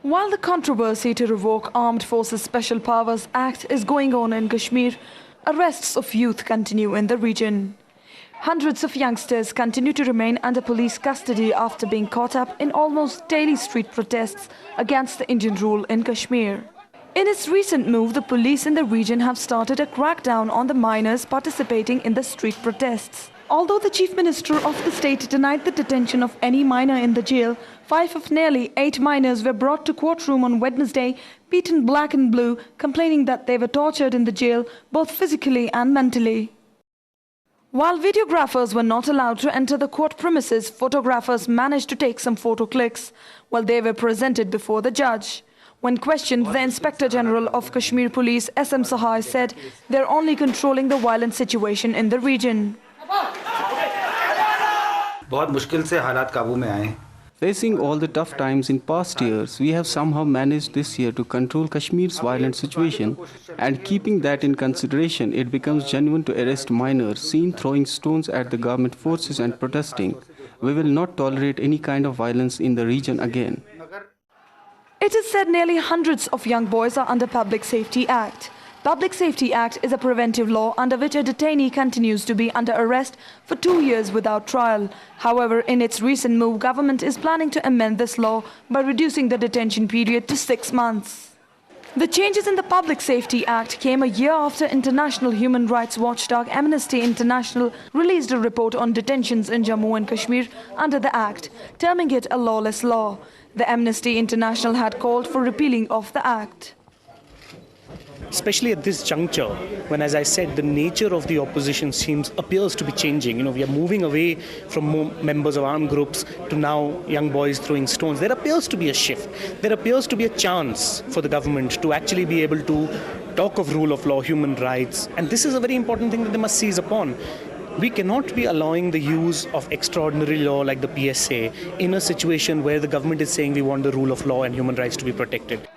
While the controversy to revoke Armed Forces Special Powers Act is going on in Kashmir, arrests of youth continue in the region. Hundreds of youngsters continue to remain under police custody after being caught up in almost daily street protests against the Indian rule in Kashmir. In its recent move, the police in the region have started a crackdown on the minors participating in the street protests. Although the Chief Minister of the state denied the detention of any minor in the jail, 5 of nearly 8 minors were brought to courtroom on Wednesday, beaten black and blue, complaining that they were tortured in the jail both physically and mentally. While videographers were not allowed to enter the court premises, photographers managed to take some photo clicks while they were presented before the judge. When questioned, the Inspector General of Kashmir Police, S.M. Sahai, said they're only controlling the violent situation in the region. Facing all the tough times in past years, we have somehow managed this year to control Kashmir's violent situation, and keeping that in consideration, it becomes genuine to arrest minors seen throwing stones at the government forces and protesting. We will not tolerate any kind of violence in the region again. It is said nearly hundreds of young boys are under Public Safety Act. Public Safety Act is a preventive law under which a detainee continues to be under arrest for 2 years without trial. However, in its recent move, government is planning to amend this law by reducing the detention period to 6 months. The changes in the Public Safety Act came a year after international human rights watchdog Amnesty International released a report on detentions in Jammu and Kashmir under the Act, terming it a lawless law. The Amnesty International had called for repealing of the Act. Especially at this juncture, when, as I said, the nature of the opposition appears to be changing. We are moving away from members of armed groups to now young boys throwing stones. There appears to be a shift. There appears to be a chance for the government to actually be able to talk of rule of law, human rights, and this is a very important thing that they must seize upon. We cannot be allowing the use of extraordinary law like the PSA in a situation where the government is saying we want the rule of law and human rights to be protected.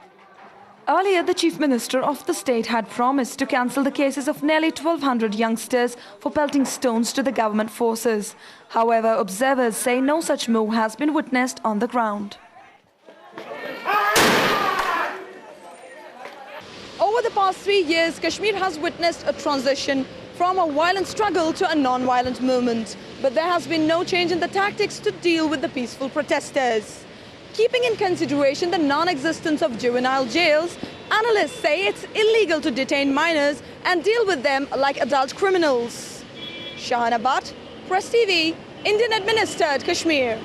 Earlier, the Chief Minister of the state had promised to cancel the cases of nearly 1,200 youngsters for pelting stones to the government forces. However, observers say no such move has been witnessed on the ground. Over the past 3 years, Kashmir has witnessed a transition from a violent struggle to a non-violent movement. But there has been no change in the tactics to deal with the peaceful protesters. Keeping in consideration the non-existence of juvenile jails, analysts say it's illegal to detain minors and deal with them like adult criminals. Shahana Bhatt, Press TV, Indian administered Kashmir.